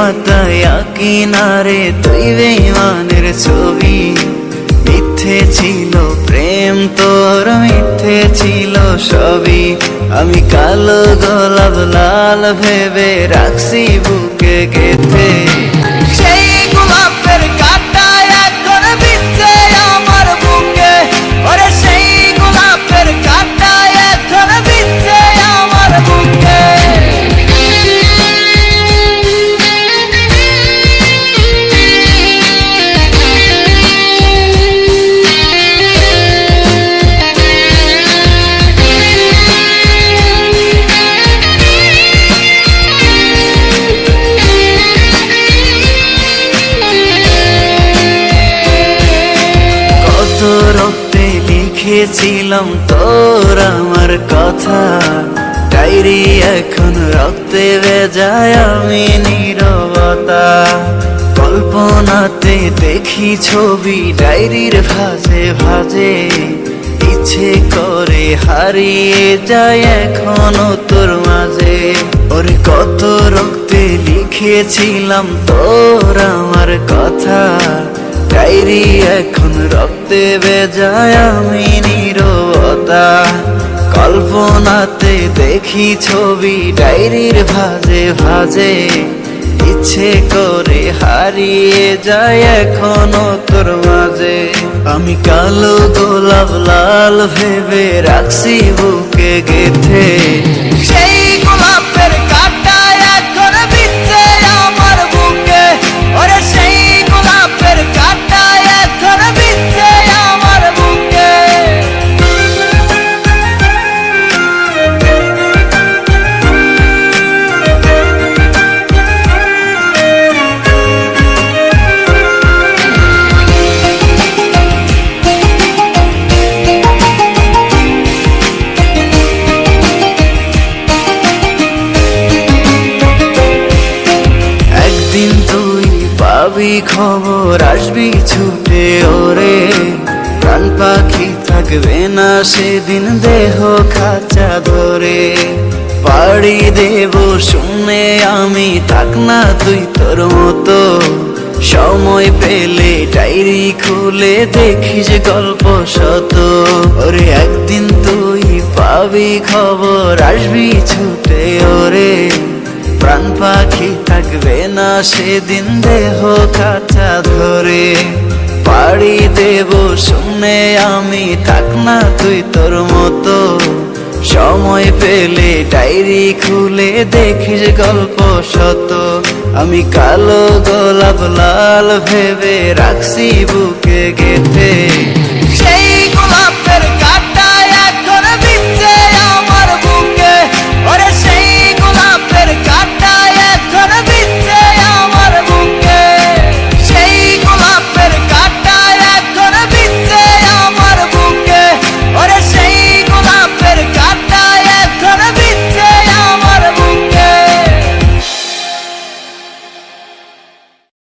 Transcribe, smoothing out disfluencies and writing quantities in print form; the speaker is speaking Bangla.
পাতায় কিনারে তুই বেঈমানের ছবি। মিথ্যে ছিল প্রেম তোর, মিথ্যে ছিল সবই। আমি কালো গোলাপ লাল ভেবে রাখছি বুকে গেথে। সেই গোলাপের কাঁটা এখন বিচ্ছে আমার বুকে, ওরে সেই গোলাপের কাঁটা এখন বিচ্ছে আমার বুকে। রক্তে লিখেছিলাম তোর আমার কথা, ডায়েরি এখন রক্তে ভেজায় আমি নীরবতা। কল্পনাতে দেখি ছবি ডায়েরির ভাঁজে ভাঁজে, ইচ্ছে করে হারিয়ে যায় এখনো তোর মাঝে। ওরে কত রক্তে লিখেছিলাম তোর আমার কথা, ডায়েরি এখন রক্তে ভেজায় আমি নীরবতা। কল্পনাতে দেখি ছবি ডায়েরির ভাঁজে ভাঁজে, ইচ্ছে করে হারিয়ে যায় এখনো তোর মাঝে। আমি কালো গোলাপ লাল ভেবে রাখছি বুকে গেথে। সেই গোলাপের কাঁটা এখন বিচ্ছে আমার বুকে, ওরে সেই গোলাপের কাঁটা এখন বিচ্ছে আমার বুকে। একদিন তুই পাবি খবর, আসবি ছুটে ওরে। প্রাণ পাখি থাকবে না সেদিন দেহ খাঁচা ধরে। পাড়ি দেব শুনে আমি, থাক না তুই তোর মতো। সময় পেলে ডায়েরি খুলে দেখিস গল্প শত। ওরে একদিন তুই পাবি খবর, আসবি ছুটে ওরে। প্রাণ পাখি থাকবে না সেদিন দেহ খাঁচা ধরে। পাড়ি দেব শুনে আমি, থাক না তুই তোর মতো। সময় পেলে ডায়েরি খুলে দেখিস গল্প শত। আমি কালো গোলাপ লাল ভেবে রাখছি বুকে গেথে।